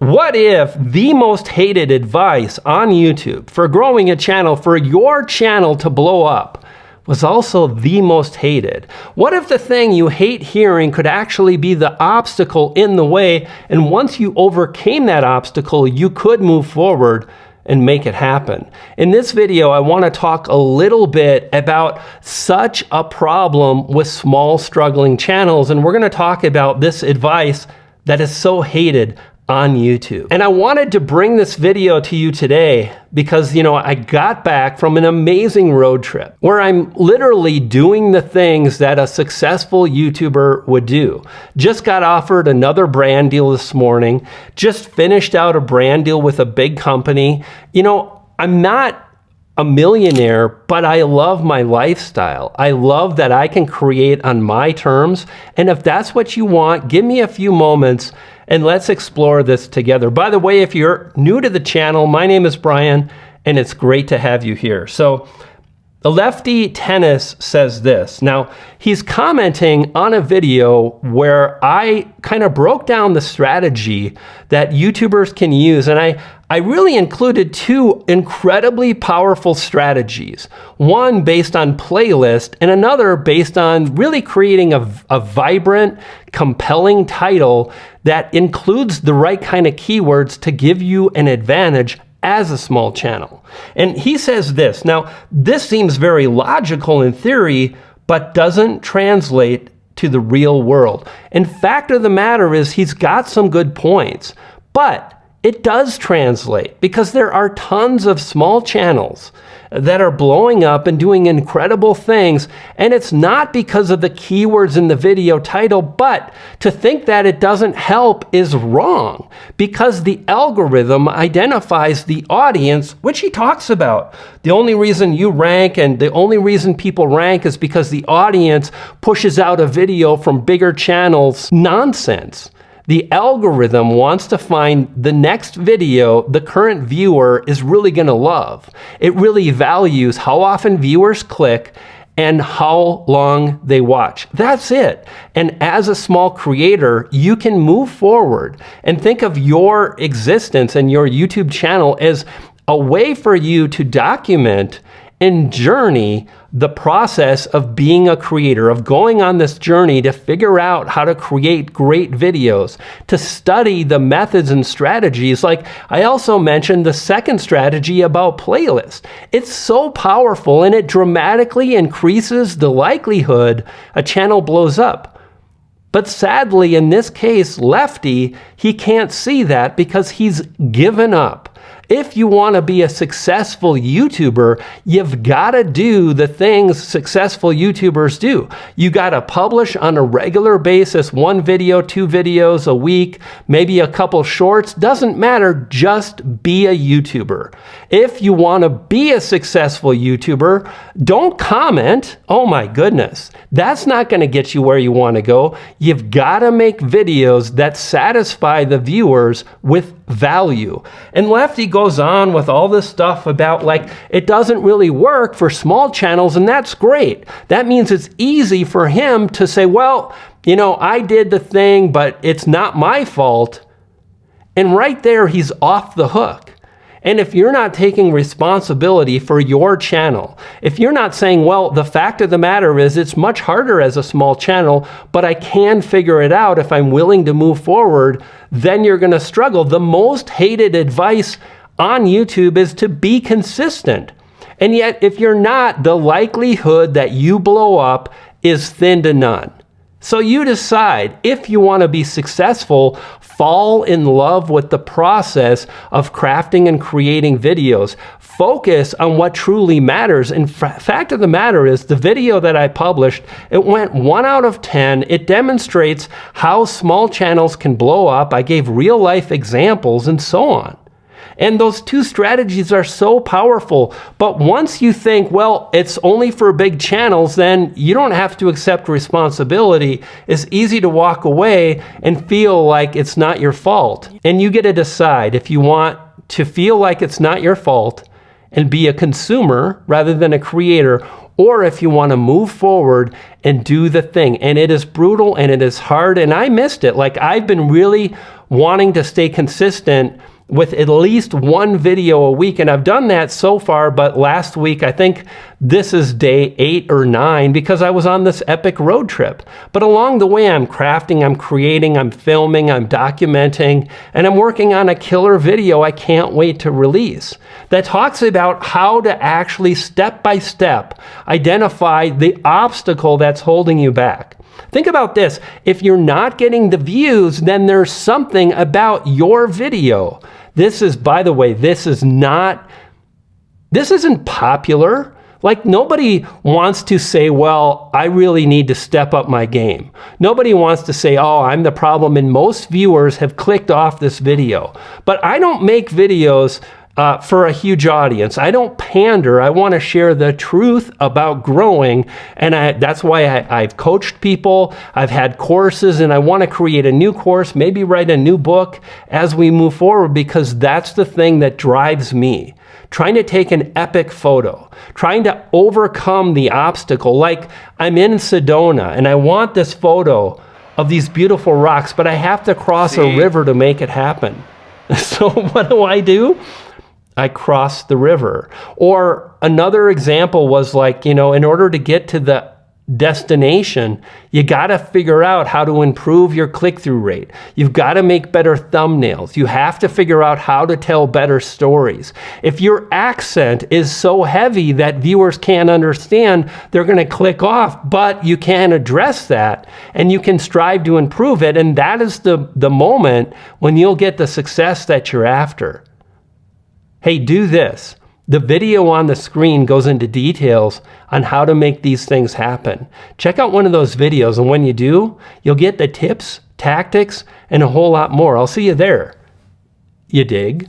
What if the most hated advice on YouTube for growing a channel, for your channel to blow up, was also the most hated? What if the thing you hate hearing could actually be the obstacle in the way, and once you overcame that obstacle, you could move forward and make it happen? In this video, I want to talk a little bit about such a problem with small, struggling channels, and we're going to talk about this advice that is so hated on YouTube. And I wanted to bring this video to you today because, I got back from an amazing road trip where I'm literally doing the things that a successful YouTuber would do. Just got offered another brand deal this morning, just finished out a brand deal with a big company. I'm not a millionaire, but I love my lifestyle. I love that I can create on my terms. And if that's what you want, give me a few moments and let's explore this together. By the way, if you're new to the channel, my name is Brian, and it's great to have you here. So the Lefty Tennis says this. Now, he's commenting on a video where I kind of broke down the strategy that YouTubers can use, and I really included two incredibly powerful strategies. One based on playlist, and another based on really creating a vibrant, compelling title that includes the right kind of keywords to give you an advantage as a small channel. And he says this. Now, this seems very logical in theory, but doesn't translate to the real world. And fact of the matter is, he's got some good points, but it does translate because there are tons of small channels that are blowing up and doing incredible things. And it's not because of the keywords in the video title, but to think that it doesn't help is wrong because the algorithm identifies the audience, which he talks about. The only reason you rank and the only reason people rank is because the audience pushes out a video from bigger channels. Nonsense. The algorithm wants to find the next video the current viewer is really going to love. It really values how often viewers click and how long they watch. That's it. And as a small creator, you can move forward and think of your existence and your YouTube channel as a way for you to document and journey the process of being a creator, of going on this journey to figure out how to create great videos, to study the methods and strategies. Like I also mentioned the second strategy about playlist. It's so powerful and it dramatically increases the likelihood a channel blows up. But sadly, in this case, Lefty, he can't see that because he's given up. If you want to be a successful YouTuber, you've got to do the things successful YouTubers do. You got to publish on a regular basis, 1 video, 2 videos a week, maybe a couple shorts. Doesn't matter, just be a YouTuber. If you want to be a successful YouTuber, don't comment. Oh my goodness, that's not going to get you where you want to go. You've got to make videos that satisfy the viewers with value. And Lefty goes on with all this stuff about it doesn't really work for small channels, and that's great. That means it's easy for him to say, well, I did the thing, but it's not my fault. And right there, he's off the hook. And if you're not taking responsibility for your channel, if you're not saying, well, the fact of the matter is it's much harder as a small channel, but I can figure it out if I'm willing to move forward, then you're going to struggle. The most hated advice on YouTube is to be consistent. And yet, if you're not, the likelihood that you blow up is thin to none. So you decide if you want to be successful, fall in love with the process of crafting and creating videos. Focus on what truly matters. And fact of the matter is, the video that I published, it went 1 out of 10. It demonstrates how small channels can blow up. I gave real life examples and so on. And those two strategies are so powerful. But once you think, well, it's only for big channels, then you don't have to accept responsibility. It's easy to walk away and feel like it's not your fault. And you get to decide if you want to feel like it's not your fault and be a consumer rather than a creator, or if you want to move forward and do the thing. And it is brutal and it is hard, and I missed it. Like, I've been really wanting to stay consistent with at least one video a week, and I've done that so far, but last week, I think this is day 8 or 9, because I was on this epic road trip. But along the way, I'm crafting, I'm creating, I'm filming, I'm documenting, and I'm working on a killer video I can't wait to release that talks about how to actually step by step identify the obstacle that's holding you back. Think about this. If you're not getting the views, then there's something about your video. This is, by the way, this isn't popular. Like, nobody wants to say, well, I really need to step up my game. Nobody wants to say, oh, I'm the problem, and most viewers have clicked off this video. But I don't make videos for a huge audience. I don't pander. I want to share the truth about growing, and that's why I've coached people. I've had courses, and I want to create a new course, maybe write a new book as we move forward, because that's the thing that drives me. Trying to take an epic photo, trying to overcome the obstacle. Like, I'm in Sedona, and I want this photo of these beautiful rocks, but I have to cross a river to make it happen. So what do? I crossed the river. Or another example was like, in order to get to the destination, you got to figure out how to improve your click-through rate. You've got to make better thumbnails. You have to figure out how to tell better stories. If your accent is so heavy that viewers can't understand, they're going to click off, but you can address that and you can strive to improve it. And that is the moment when you'll get the success that you're after. Hey, do this. The video on the screen goes into details on how to make these things happen. Check out one of those videos, and when you do, you'll get the tips, tactics, and a whole lot more. I'll see you there. You dig?